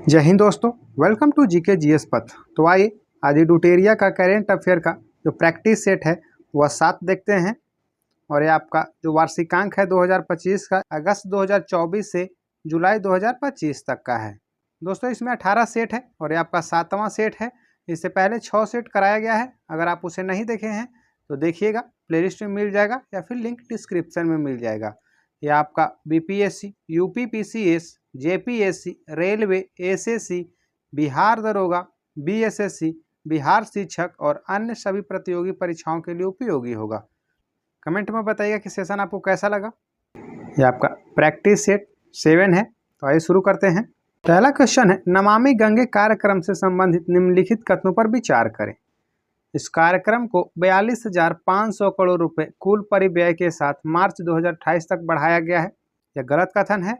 जय हिंद दोस्तों, welcome to GK GS पथ। तो आइए आज एडुटेरिया का करेंट अफेयर का जो प्रैक्टिस सेट है वह 7 देखते हैं। और ये आपका जो वार्षिकांक है 2025 का अगस्त 2024 से जुलाई 2025 तक का है। दोस्तों इसमें 18 सेट है और ये आपका 7वां सेट है। इससे पहले 6 सेट कराया गया है। अगर आप उसे नहीं देखे हैं तो देखिएगा, प्लेलिस्ट में मिल जाएगा या फिर लिंक डिस्क्रिप्शन में मिल जाएगा। ये आपका BPSC, UPPCS, JPSC, railway, SSC, Bihar दरोगा, बीएसएससी, बिहार शिक्षक और अन्य सभी प्रतियोगी परीक्षाओं के लिए उपयोगी होगा। कमेंट में बताइएगा कि सेशन आपको कैसा लगा। ये आपका प्रैक्टिस सेट 7 है। तो आइए शुरू करते हैं। पहला क्वेश्चन है, नमामि गंगे कार्यक्रम से संबंधित निम्नलिखित कथनों पर विचार करें। इस कार्यक्रम को 42,500 करोड़ रुपए कुल परिव्यय के साथ मार्च 2028 तक बढ़ाया गया है। यह गलत कथन है।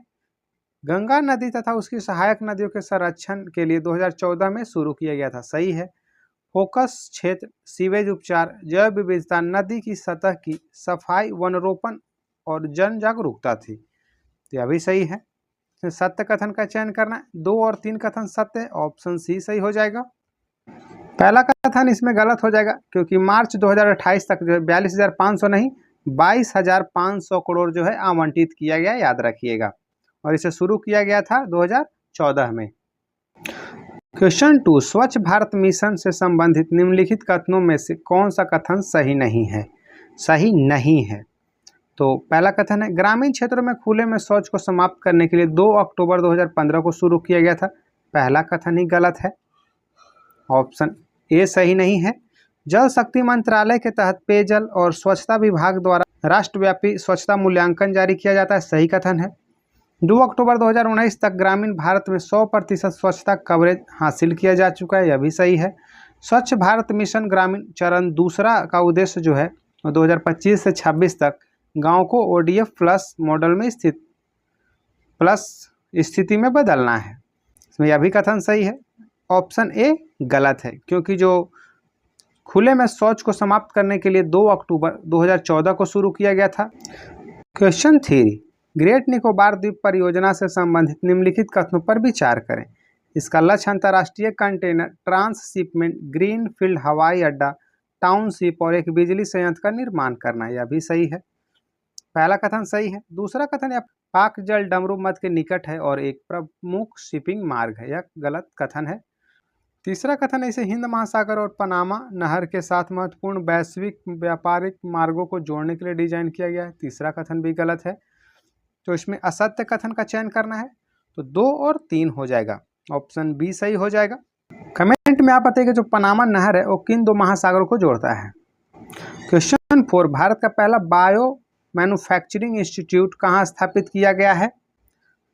गंगा नदी तथा उसकी सहायक नदियों के संरक्षण के लिए 2014 में शुरू किया गया था। सही है। फोकस क्षेत्र सीवेज उपचार, जैव विविधता, नदी की सतह की सफाई, वनरोपण और जन जागरूकता थी। तो यह भी सही है। सत्य कथन का चयन करना है। 2 और 3 कथन सत्य है। ऑप्शन सी सही हो जाएगा। पहला कथन इसमें गलत हो जाएगा क्योंकि मार्च 2028 तक जो है 42,500 नहीं 22,500 करोड़ जो है आवंटित किया गया, याद रखिएगा। और इसे शुरू किया गया था 2014 में। क्वेश्चन 2, स्वच्छ भारत मिशन से संबंधित निम्नलिखित कथनों में से कौन सा कथन सही नहीं है? सही नहीं है। तो पहला कथन है, ग्रामीण क्षेत्रों में खुले में शौच को समाप्त करने के लिए 2 अक्टूबर 2015 को शुरू किया गया था। पहला कथन ही गलत है। ऑप्शन ए सही नहीं है। जल शक्ति मंत्रालय के तहत पेयजल और स्वच्छता विभाग द्वारा राष्ट्रव्यापी स्वच्छता मूल्यांकन जारी किया जाता है। सही कथन है। 2 अक्टूबर 2019 तक ग्रामीण भारत में 100% स्वच्छता कवरेज हासिल किया जा चुका है। यह भी सही है। स्वच्छ भारत मिशन ग्रामीण चरण दूसरा का उद्देश्य जो है 2025 से 26 तक गाँव को ODF प्लस मॉडल में स्थिति में बदलना है। इसमें यह भी कथन सही है। ऑप्शन ए गलत है क्योंकि जो खुले में शौच को समाप्त करने के लिए 2 अक्टूबर 2014 को शुरू किया गया था। क्वेश्चन 3, ग्रेट निकोबार द्वीप परियोजना से संबंधित निम्नलिखित कथनों पर विचार करें। इसका लक्ष्य अंतर्राष्ट्रीय कंटेनर ट्रांसशिपमेंट, ग्रीन फील्ड हवाई अड्डा, टाउनशिप और एक बिजली संयंत्र का निर्माण करना। यह भी सही है। पहला कथन सही है। दूसरा कथन पाक जल डमरू मध्य के निकट है और एक प्रमुख शिपिंग मार्ग है। यह गलत कथन है। तीसरा कथन, इसे हिंद महासागर और पनामा नहर के साथ महत्वपूर्ण वैश्विक व्यापारिक मार्गों को जोड़ने के लिए डिजाइन किया गया है। तीसरा कथन भी गलत है। तो इसमें असत्य कथन का चयन करना है। तो 2 और 3 हो जाएगा। ऑप्शन बी सही हो जाएगा। कमेंट में आप बताइए कि जो पनामा नहर है वो किन 2 महासागरों को जोड़ता है। क्वेश्चन 4, भारत का पहला बायो मैन्युफैक्चरिंग इंस्टीट्यूट कहाँ स्थापित किया गया है?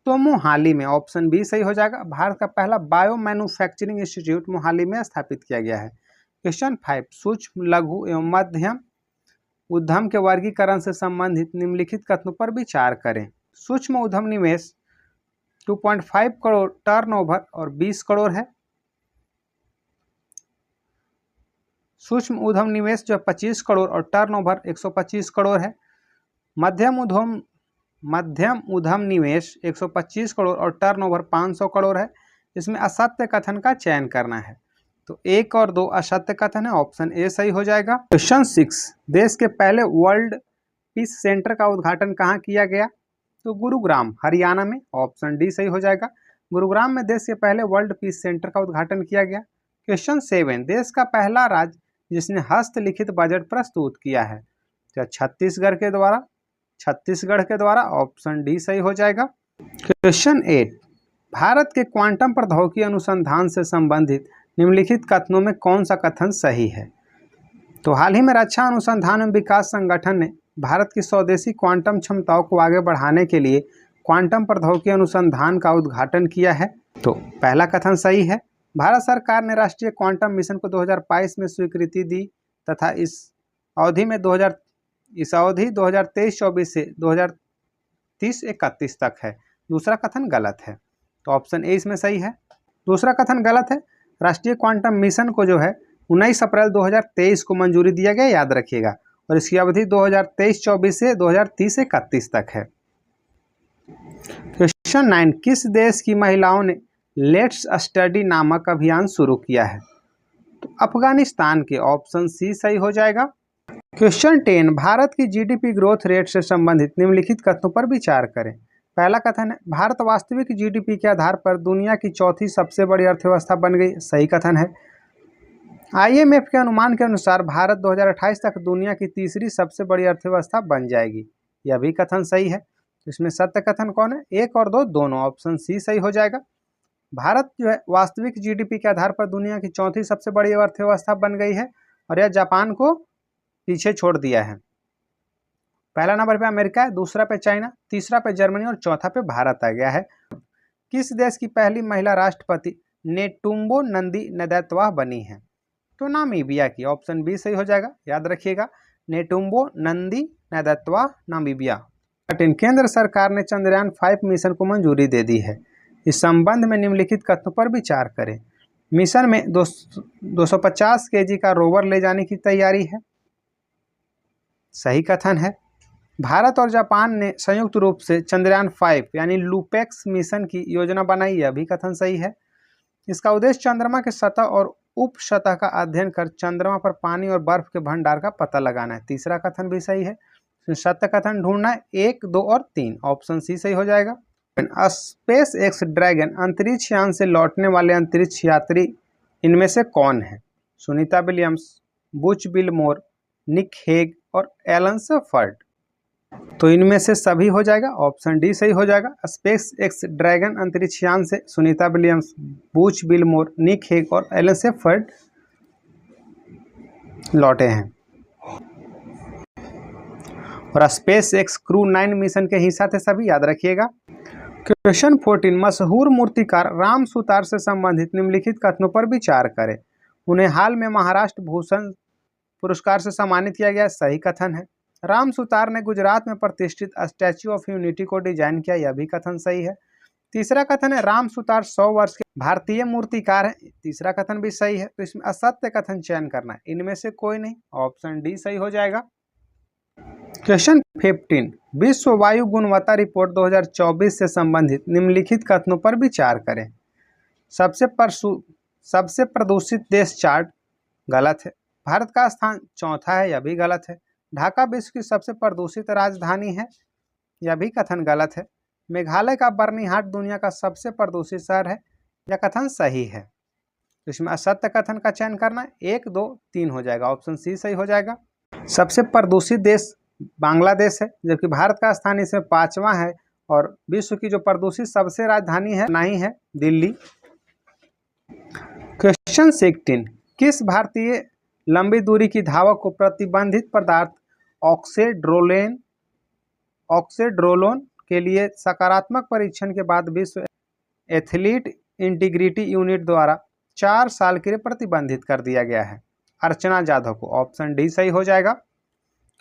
तो मोहाली में। ऑप्शन बी सही हो जाएगा। भारत का पहला बायो मैन्युफैक्चरिंग इंस्टीट्यूट मोहाली में स्थापित किया गया है। क्वेश्चन 5, सूक्ष्म, लघु एवं मध्यम उद्यम के वर्गीकरण से संबंधित निम्नलिखित कथनों पर विचार करें। सूक्ष्म उद्यम निवेश 2.5 करोड़ टर्नओवर और 20 करोड़ है। सूक्ष्म उद्यम निवेश जो 25 करोड़ और टर्नओवर 125 करोड़ है। मध्यम उद्यम निवेश 125 करोड़ और टर्नओवर 500 करोड़ है। इसमें असत्य कथन का चयन करना है। तो 1 और 2 असत्य कथन है। ऑप्शन ए सही हो जाएगा। क्वेश्चन 6, देश के पहले वर्ल्ड पीस सेंटर का उद्घाटन कहाँ किया गया? तो गुरुग्राम, हरियाणा में। ऑप्शन डी सही हो जाएगा। गुरुग्राम में देश के पहले वर्ल्ड पीस सेंटर का उद्घाटन किया गया। क्वेश्चन 7, देश का पहला राज्य जिसने हस्तलिखित बजट प्रस्तुत किया है? तो छत्तीसगढ़ के द्वारा। ऑप्शन डी सही हो जाएगा। क्वेश्चन 8, भारत के क्वांटम प्रौद्योगिकी अनुसंधान से संबंधित निम्नलिखित कथनों में कौन सा कथन सही है? तो हाल ही में रक्षा अनुसंधान एवं विकास संगठन ने भारत की स्वदेशी क्वांटम क्षमताओं को आगे बढ़ाने के लिए क्वांटम प्रौद्योगिकी अनुसंधान का उद्घाटन किया है। तो पहला कथन सही है। भारत सरकार ने राष्ट्रीय क्वांटम मिशन को 2022 में स्वीकृति दी तथा इस अवधि 2023-24 से 2030-31 तक है। दूसरा कथन गलत है। तो ऑप्शन ए इसमें सही है। दूसरा कथन गलत है। राष्ट्रीय क्वांटम मिशन को जो है 19 अप्रैल 2023 को मंजूरी दिया गया, याद रखिएगा। और इसकी अवधि 2023-24 से 2030-31 तक है। क्वेश्चन 9, किस देश की महिलाओं ने लेट्स स्टडी नामक अभियान शुरू किया है? तो अफगानिस्तान के ऑप्शन सी सही हो जाएगा। क्वेश्चन 10, भारत की जीडीपी ग्रोथ रेट से संबंधित निम्नलिखित कथनों पर विचार करें। पहला कथन है, भारत वास्तविक जीडीपी के आधार पर दुनिया की चौथी सबसे बड़ी अर्थव्यवस्था बन गई। सही कथन है। IMF के अनुमान के अनुसार भारत 2028 तक दुनिया की तीसरी सबसे बड़ी अर्थव्यवस्था बन जाएगी। यह भी कथन सही है। इसमें सत्य कथन कौन है? 1 और 2 दोनों, ऑप्शन सी सही हो जाएगा। भारत जो है वास्तविक जीडीपी के आधार पर दुनिया की चौथी सबसे बड़ी अर्थव्यवस्था बन गई है और यह जापान को पीछे छोड़ दिया है। पहला नंबर पे अमेरिका है, दूसरा पे चाइना, तीसरा पे जर्मनी और चौथा पे भारत आ गया है। किस देश की पहली महिला राष्ट्रपति नेटुम्बो नंदी नदैत्वा बनी है? तो नामीबिया की, ऑप्शन बी सही हो जाएगा। याद रखिएगा, नेटुम्बो नंदी नदैत्वा, नामीबिया। केंद्र सरकार ने चंद्रयान 5 मिशन को मंजूरी दे दी है। इस संबंध में निम्नलिखित कथनों पर विचार करें। मिशन में 250 केजी का रोवर ले जाने की तैयारी है। सही कथन है। भारत और जापान ने संयुक्त रूप से चंद्रयान 5 यानी लूपेक्स मिशन की योजना बनाई, यह भी कथन सही है। इसका उद्देश्य चंद्रमा के सतह और उप सतह का अध्ययन कर चंद्रमा पर पानी और बर्फ के भंडार का पता लगाना है। तीसरा कथन भी सही है। सत्य कथन ढूंढना है 1, 2 और 3, ऑप्शन सी सही हो जाएगा। स्पेस एक्स ड्रैगन अंतरिक्ष यान से लौटने वाले अंतरिक्ष यात्री इनमें से कौन है? Sunita Williams, Butch Wilmore, Nick Hague और एलन शेफर्ड। तो इनमें से सभी हो जाएगा, ऑप्शन डी सही हो जाएगा। स्पेस एक्स ड्रैगन अंतरिक्ष यान से Sunita Williams, Butch Wilmore, Nick Hague और एलन शेफर्ड लौटे हैं। और स्पेस एक्स क्रू 9 मिशन के हिस्सा थे सभी, याद रखिएगा। क्वेश्चन 14, मशहूर मूर्तिकार राम सुतार से संबंधित निम्नलिखित कथनों पर विचार करें। उन्हें हाल में महाराष्ट्र भूषण पुरस्कार से सम्मानित किया गया। सही कथन है। राम सुतार ने गुजरात में प्रतिष्ठित स्टैच्यू ऑफ यूनिटी को डिजाइन किया। यह भी कथन सही है। तीसरा कथन है, राम सुतार 100 वर्ष के भारतीय मूर्तिकार हैं। तीसरा कथन भी सही है। तो इसमें असत्य कथन चयन करना है। इनमें से कोई नहीं, ऑप्शन डी सही हो जाएगा। क्वेश्चन 15, विश्व वायु गुणवत्ता रिपोर्ट 2024 से संबंधित निम्नलिखित कथनों पर विचार करें। सबसे प्रदूषित देश चार्ट, गलत है। भारत का स्थान चौथा है, यह भी गलत है। ढाका विश्व की सबसे प्रदूषित राजधानी है, यह भी कथन गलत है। मेघालय का बर्निहाट दुनिया का सबसे प्रदूषित शहर है, यह कथन सही है। तो इसमें असत्य कथन का चयन करना है। 1, 2, 3 हो जाएगा, ऑप्शन सी सही हो जाएगा। सबसे प्रदूषित देश बांग्लादेश है, जबकि भारत का स्थान इसमें 5वां है। और विश्व की जो प्रदूषित सबसे राजधानी है नहीं है, दिल्ली। क्वेश्चन 16, किस भारतीय लंबी दूरी की धावक को प्रतिबंधित पदार्थ ऑक्सेड्रोलोन के लिए सकारात्मक परीक्षण के बाद विश्व एथलीट इंटीग्रिटी यूनिट द्वारा 4 साल के लिए प्रतिबंधित कर दिया गया है? अर्चना जाधव को, ऑप्शन डी सही हो जाएगा।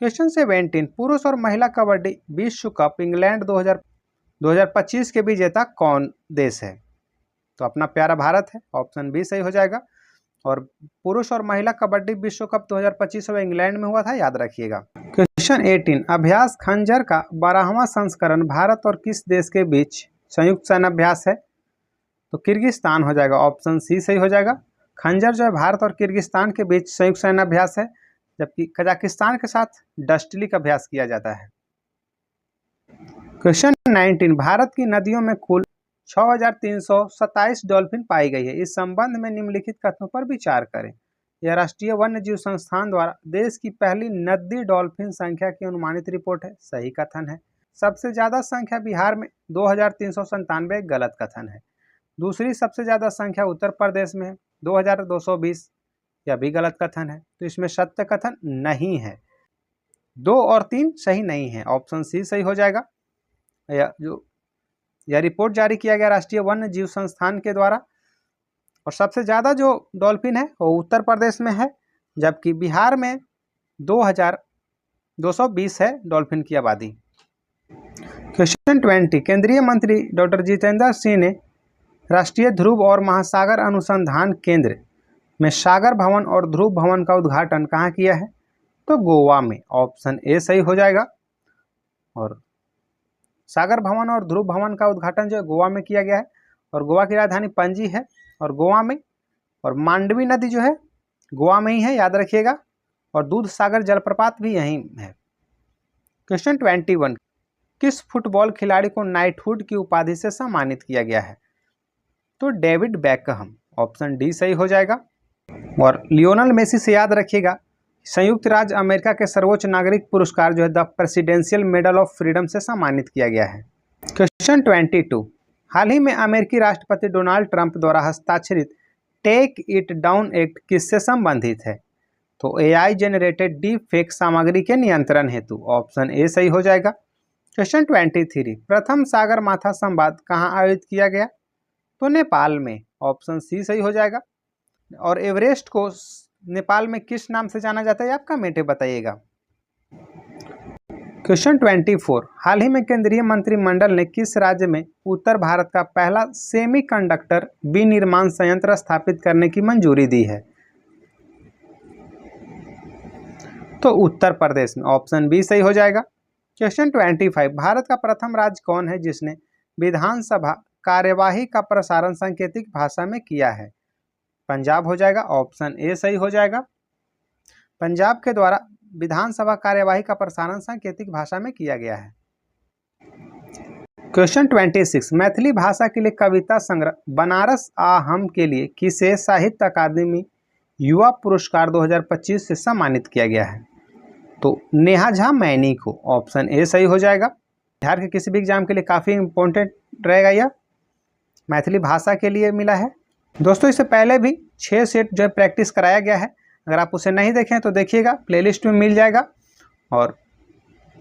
क्वेश्चन 17, पुरुष और महिला कबड्डी विश्व कप इंग्लैंड 2025 के विजेता कौन देश है? तो अपना प्यारा भारत है, ऑप्शन बी सही हो जाएगा। और पुरुष और महिला कबड्डी विश्व कप 2025 में इंग्लैंड में हुआ था, याद रखिएगा। क्वेश्चन 18, अभ्यास खंजर का 12वां संस्करण भारत और किस देश के बीच संयुक्त सैन्य अभ्यास है? तो किर्गिस्तान हो जाएगा, ऑप्शन सी सही हो जाएगा। खंजर जो है भारत और किर्गिस्तान के बीच संयुक्त सैन्य अभ्यास है, जबकि कजाकिस्तान के साथ डस्टलिक अभ्यास किया जाता है। क्वेश्चन 19, भारत की नदियों में कुल 6327 डॉल्फिन पाई गई है। इस संबंध में निम्नलिखित कथनों पर विचार करें। यह राष्ट्रीय वन्य जीव संस्थान द्वारा देश की पहली नदी डॉल्फिन संख्या की अनुमानित रिपोर्ट है। सही कथन है। सबसे ज्यादा संख्या बिहार में 2397, गलत कथन है। दूसरी सबसे ज्यादा संख्या उत्तर प्रदेश में है 2220, यह भी गलत कथन है। तो इसमें सत्य कथन नहीं है। 2 और 3 सही नहीं है, ऑप्शन सी सही हो जाएगा। यह रिपोर्ट जारी किया गया राष्ट्रीय वन्य जीव संस्थान के द्वारा। और सबसे ज़्यादा जो डॉल्फिन है वो उत्तर प्रदेश में है, जबकि बिहार में 2220 है डॉल्फिन की आबादी। क्वेश्चन 20, केंद्रीय मंत्री डॉक्टर जितेंद्र सिंह ने राष्ट्रीय ध्रुव और महासागर अनुसंधान केंद्र में सागर भवन और ध्रुव भवन का उद्घाटन कहाँ किया है? तो गोवा में, ऑप्शन ए सही हो जाएगा। और सागर भवन और ध्रुव भवन का उद्घाटन जो गोवा में किया गया है। और गोवा की राजधानी पणजी है और गोवा में, और मांडवी नदी जो है गोवा में ही है, याद रखिएगा, और दूध सागर जलप्रपात भी यहीं है। क्वेश्चन 21, किस फुटबॉल खिलाड़ी को नाइटहुड की उपाधि से सम्मानित किया गया है? तो डेविड बेकहम, ऑप्शन डी सही हो जाएगा। और लियोनल मेसी से याद रखिएगा, संयुक्त राज्य अमेरिका के सर्वोच्च नागरिक पुरस्कार जो है the presidential medal of freedom से सम्मानित किया गया है। क्वेश्चन 22, हाल ही में अमेरिकी राष्ट्रपति डोनाल्ड ट्रंप द्वारा हस्ताक्षरित टेक इट डाउन एक्ट किससे संबंधित है? तो एआई जनरेटेड डीप फेक सामग्री के नियंत्रण हेतु, ऑप्शन ए सही हो जाएगा। क्वेश्चन 23, प्रथम सागर माथा संवाद कहाँ आयोजित किया गया? तो नेपाल में, ऑप्शन सी सही हो जाएगा। और एवरेस्ट को नेपाल में किस नाम से जाना जाता है, आप कमेंट में बताइएगा। क्वेश्चन 24, हाल ही में केंद्रीय मंत्रिमंडल ने किस राज्य में उत्तर भारत का पहला सेमीकंडक्टर विनिर्माण संयंत्र स्थापित करने की मंजूरी दी है? तो उत्तर प्रदेश में, ऑप्शन बी सही हो जाएगा। क्वेश्चन 25, भारत का प्रथम राज्य कौन है जिसने विधानसभा कार्यवाही का प्रसारण सांकेतिक भाषा में किया है? पंजाब हो जाएगा, ऑप्शन ए सही हो जाएगा। पंजाब के द्वारा विधानसभा कार्यवाही का प्रसारण सांकेतिक भाषा में किया गया है। क्वेश्चन 26, मैथिली भाषा के लिए कविता संग्रह बनारस आ हम के लिए किसे साहित्य अकादमी युवा पुरस्कार 2025 से सम्मानित किया गया है? तो नेहा झा मैनी को, ऑप्शन ए सही हो जाएगा। बिहार के किसी भी एग्जाम के लिए काफ़ी इंपॉर्टेंट रहेगा, यह मैथिली भाषा के लिए मिला है। दोस्तों इससे पहले भी 6 सेट जो है प्रैक्टिस कराया गया है, अगर आप उसे नहीं देखें तो देखिएगा, प्लेलिस्ट में मिल जाएगा। और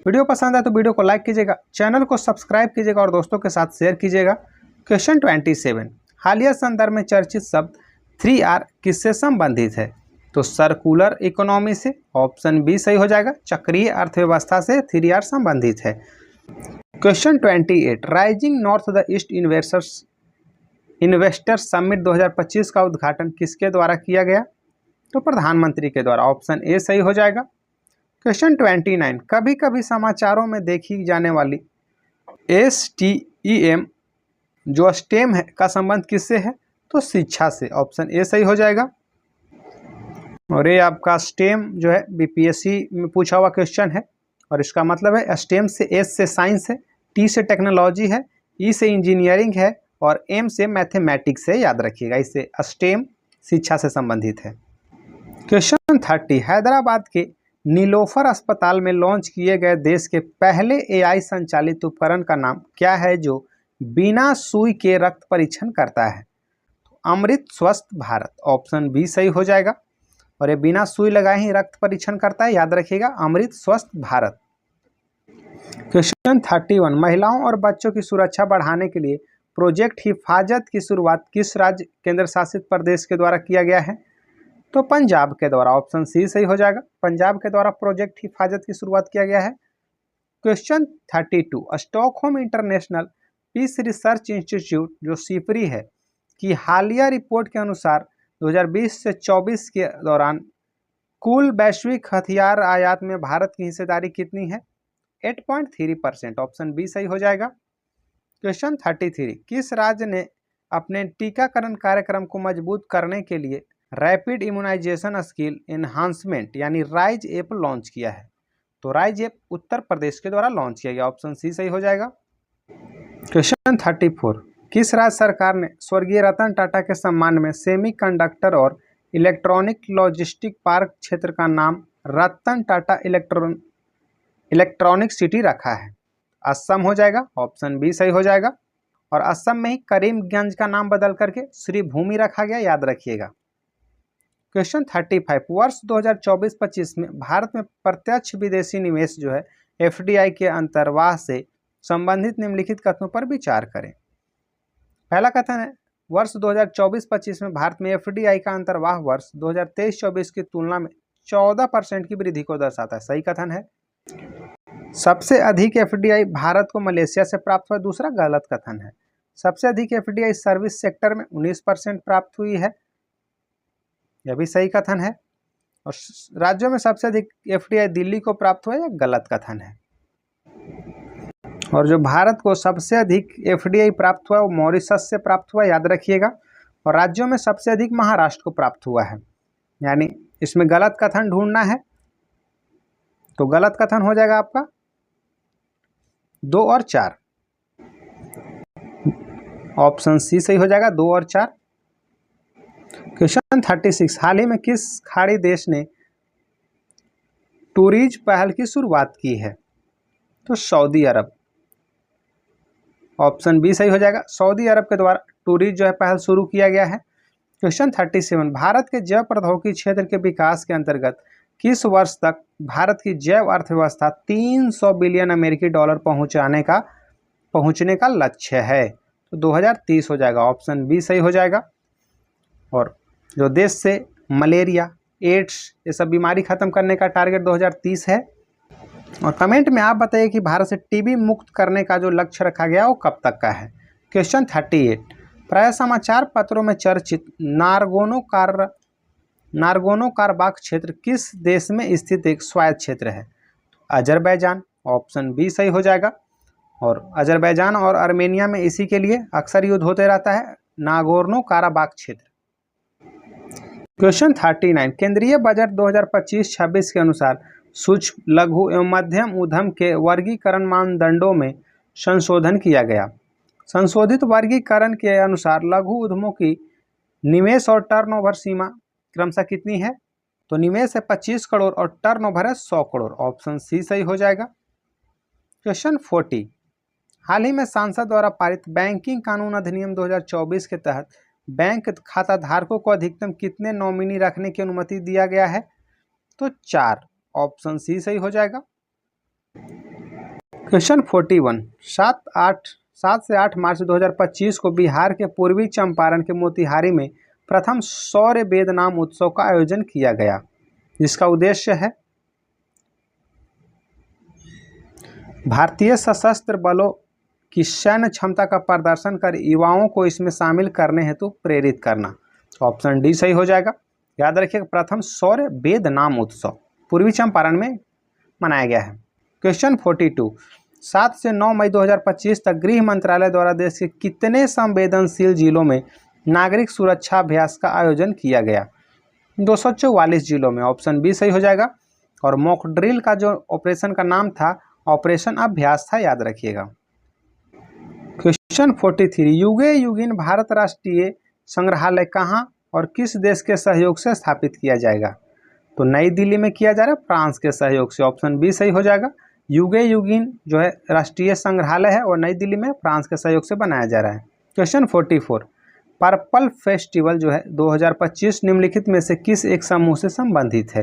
वीडियो पसंद आए तो वीडियो को लाइक कीजिएगा, चैनल को सब्सक्राइब कीजिएगा और दोस्तों के साथ शेयर कीजिएगा। क्वेश्चन 27, हालिया संदर्भ में चर्चित शब्द 3R किससे संबंधित है? तो सर्कुलर इकोनॉमी से, ऑप्शन बी सही हो जाएगा। चक्रीय अर्थव्यवस्था से 3R संबंधित है। Question 28, rising north the east investors summit 2025 का उद्घाटन किसके द्वारा किया गया? तो प्रधानमंत्री के द्वारा, ऑप्शन ए सही हो जाएगा। क्वेश्चन 29, कभी कभी समाचारों में देखी जाने वाली STEM जो स्टेम है का संबंध किससे है? तो शिक्षा से, ऑप्शन ए सही हो जाएगा। और ये आपका स्टेम जो है BPSC में पूछा हुआ क्वेश्चन है, और इसका मतलब है स्टेम से S से साइंस है, T से टेक्नोलॉजी है, E से इंजीनियरिंग है और M से मैथमेटिक्स है, याद रखिएगा। इससे स्टेम शिक्षा से संबंधित है। क्वेश्चन 30, हैदराबाद के नीलोफर अस्पताल में लॉन्च किए गए देश के पहले AI संचालित उपकरण का नाम क्या है जो बिना सुई के रक्त परीक्षण करता है? तो अमृत स्वस्थ भारत, ऑप्शन बी सही हो जाएगा। और ये बिना सुई लगाए ही रक्त परीक्षण करता है, याद रखिएगा, अमृत स्वस्थ भारत। क्वेश्चन 31, महिलाओं और बच्चों की सुरक्षा बढ़ाने के लिए प्रोजेक्ट हिफाजत की शुरुआत किस राज्य केंद्र शासित प्रदेश के द्वारा किया गया है? तो पंजाब के द्वारा, ऑप्शन सी सही हो जाएगा। पंजाब के द्वारा प्रोजेक्ट हिफाजत की शुरुआत किया गया है। Question 32, Stockholm International Peace Research Institute जो सिपरी है की हालिया रिपोर्ट के अनुसार 2020 से 24 के दौरान कुल वैश्विक हथियार आयात में भारत की हिस्सेदारी कितनी है? 8.3%, ऑप्शन बी सही हो जाएगा। क्वेश्चन 33, किस राज्य ने अपने टीकाकरण कार्यक्रम को मजबूत करने के लिए रैपिड इम्यूनाइजेशन स्किल एनहांसमेंट यानी राइज ऐप लॉन्च किया है? तो राइज ऐप उत्तर प्रदेश के द्वारा लॉन्च किया गया, ऑप्शन सी सही हो जाएगा। क्वेश्चन 34, किस राज्य सरकार ने स्वर्गीय रतन टाटा के सम्मान में सेमीकंडक्टर और इलेक्ट्रॉनिक लॉजिस्टिक पार्क क्षेत्र का नाम रतन टाटा इलेक्ट्रॉनिक सिटी रखा है? असम हो जाएगा, ऑप्शन बी सही हो जाएगा। और असम में ही करीमगंज का नाम बदल करके श्री भूमि रखा गया, याद रखिएगा। क्वेश्चन 35, वर्ष 2024-25 में भारत में प्रत्यक्ष विदेशी निवेश जो है FDI के अंतर्वाह से संबंधित निम्नलिखित कथनों पर विचार करें। पहला कथन है, वर्ष 2024-25 में भारत में FDI का अंतर्वाह वर्ष 2023-24 की तुलना में 14% की वृद्धि को दर्शाता है, सही कथन है। सबसे अधिक FDI भारत को मलेशिया से प्राप्त हुआ, दूसरा गलत कथन है। सबसे अधिक FDI सर्विस सेक्टर में 19% प्राप्त हुई है, यह भी सही कथन है। और राज्यों में सबसे अधिक FDI दिल्ली को प्राप्त हुआ, यह गलत कथन है। और जो भारत को सबसे अधिक FDI प्राप्त हुआ वो मॉरिशस से प्राप्त हुआ, याद रखिएगा। और राज्यों में सबसे अधिक महाराष्ट्र को प्राप्त हुआ है। यानी इसमें गलत कथन ढूंढना है, तो गलत कथन हो जाएगा आपका 2 और 4। ऑप्शन सी सही हो जाएगा, 2 और 4। क्वेश्चन 36, हाल ही में किस खाड़ी देश ने टूरिज्म पहल की शुरुआत की है? तो सऊदी अरब। ऑप्शन बी सही हो जाएगा, सऊदी अरब के द्वारा टूरिज्म जो है पहल शुरू किया गया है। क्वेश्चन 37, भारत के जैव प्रौद्योगिकी क्षेत्र के विकास के अंतर्गत किस वर्ष तक भारत की जैव अर्थव्यवस्था 300 बिलियन अमेरिकी डॉलर पहुंचने का लक्ष्य है? तो 2030 हो जाएगा। ऑप्शन बी सही हो जाएगा। और जो देश से मलेरिया, एड्स ये सब बीमारी खत्म करने का टारगेट 2030 है। और कमेंट में आप बताइए कि भारत से टीबी मुक्त करने का जो लक्ष्य रखा गया वो कब तक का है? क्वेश्चन 38, प्राय समाचार पत्रों में चर्चित नारगोनो कारबाख क्षेत्र किस देश में स्थित एक स्वायत्त क्षेत्र है? अजरबैजान। ऑप्शन बी सही हो जाएगा। और अजरबैजान और आर्मेनिया में इसी के लिए अक्सर युद्ध होते रहता है, नागोर्नो काराबाख क्षेत्र। क्वेश्चन 39, केंद्रीय बजट 2025-26 के अनुसार सूक्ष्म, लघु एवं मध्यम उद्यम के वर्गीकरण मानदंडों में संशोधन किया गया। संशोधित वर्गीकरण के अनुसार लघु उद्यमों की निवेश और टर्नओवर सीमा क्रमशः कितनी है? तो निवेश है 25 करोड़ और टर्नओवर है 100 करोड़। ऑप्शन सी सही हो जाएगा। क्वेश्चन 40, हाल ही में संसद द्वारा पारित बैंकिंग कानून अधिनियम 2024 के तहत बैंक खाता धारकों को अधिकतम कितने नॉमिनी रखने की अनुमति दिया गया है? तो 4। ऑप्शन सी सही हो जाएगा। क्वेश्चन 41, 7 से 8 मार्च 2025 को बिहार के पूर्वी चंपारण के मोतिहारी में प्रथम सौर्य वेद नाम उत्सव का आयोजन किया गया, जिसका उद्देश्य है भारतीय सशस्त्र बलों की सैन्य क्षमता का प्रदर्शन कर युवाओं को इसमें शामिल करने हेतु प्रेरित करना। ऑप्शन डी सही हो जाएगा। याद रखिएगा, प्रथम सौर्य वेद नाम उत्सव पूर्वी चंपारण में मनाया गया है। क्वेश्चन 42, 7 से 9 मई 2025 तक गृह मंत्रालय द्वारा देश के कितने संवेदनशील जिलों में नागरिक सुरक्षा अभ्यास का आयोजन किया गया? 244 जिलों में। ऑप्शन बी सही हो जाएगा। और मॉक ड्रिल का जो ऑपरेशन का नाम था ऑपरेशन अभ्यास था, याद रखिएगा। क्वेश्चन 43, युगे युगिन भारत राष्ट्रीय संग्रहालय कहाँ और किस देश के सहयोग से स्थापित किया जाएगा? तो नई दिल्ली में किया जा रहा है, फ्रांस के सहयोग से। ऑप्शन बी सही हो जाएगा। युगे युगिन जो है राष्ट्रीय संग्रहालय है और नई दिल्ली में फ्रांस के सहयोग से बनाया जा रहा है। क्वेश्चन 44, पर्पल फेस्टिवल जो है 2025 निम्नलिखित में से किस एक समूह से संबंधित है?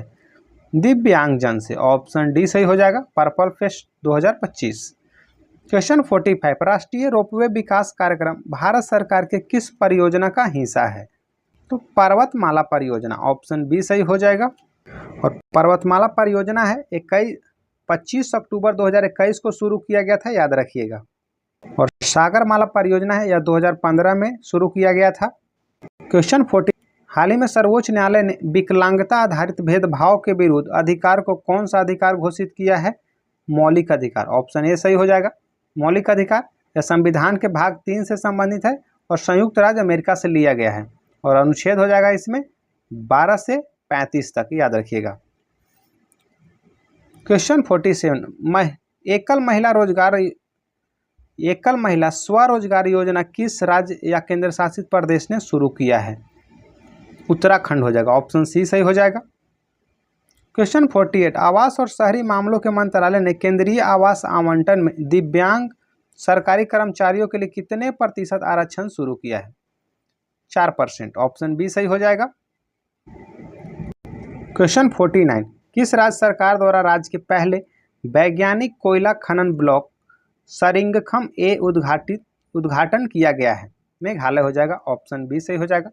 दिव्यांगजन से। ऑप्शन डी सही हो जाएगा, पर्पल फेस्ट 2025। क्वेश्चन 45, राष्ट्रीय रोपवे विकास कार्यक्रम भारत सरकार के किस परियोजना का हिस्सा है? तो पर्वतमाला परियोजना। ऑप्शन बी सही हो जाएगा। और पर्वतमाला परियोजना है 25 अक्टूबर 2021 को शुरू किया गया था, याद रखिएगा। और सागरमाला परियोजना है, यह 2015 में शुरू किया गया था। क्वेश्चन 40, हाल ही में सर्वोच्च न्यायालय ने विकलांगता आधारित भेदभाव के विरुद्ध अधिकार को कौन सा अधिकार घोषित किया है? मौलिक अधिकार। ऑप्शन ए सही हो जाएगा। मौलिक अधिकार यह संविधान के भाग 3 से संबंधित है और संयुक्त राज्य अमेरिका से लिया गया है। और अनुच्छेद हो जाएगा इसमें 12 से 35 तक, याद रखिएगा। क्वेश्चन 47, एकल महिला स्वरोजगार योजना किस राज्य या केंद्र शासित प्रदेश ने शुरू किया है? उत्तराखंड हो जाएगा। ऑप्शन सी सही हो जाएगा। क्वेश्चन 48, आवास और शहरी मामलों के मंत्रालय ने केंद्रीय आवास आवंटन में दिव्यांग सरकारी कर्मचारियों के लिए कितने प्रतिशत आरक्षण शुरू किया है? 4%। ऑप्शन बी सही हो जाएगा। क्वेश्चन 49, किस राज्य सरकार द्वारा राज्य के पहले वैज्ञानिक कोयला खनन ब्लॉक सरिंगखम ए उद्घाटन किया गया है? मेघालय हो जाएगा। ऑप्शन बी सही हो जाएगा।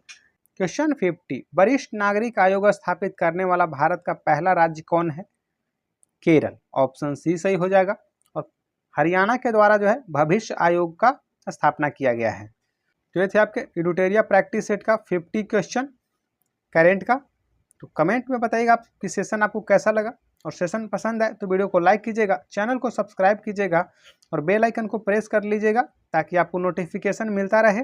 क्वेश्चन 50, वरिष्ठ नागरिक आयोग स्थापित करने वाला भारत का पहला राज्य कौन है? केरल। ऑप्शन सी सही हो जाएगा। और हरियाणा के द्वारा जो है भविष्य आयोग का स्थापना किया गया है। तो ये थे आपके एडुटेरिया प्रैक्टिस सेट का 50 क्वेश्चन करेंट का। तो कमेंट में बताइएगा आप कि सेशन आपको कैसा लगा। और सेशन पसंद आए तो वीडियो को लाइक कीजिएगा, चैनल को सब्सक्राइब कीजिएगा और बेल आइकन को प्रेस कर लीजिएगा ताकि आपको नोटिफिकेशन मिलता रहे।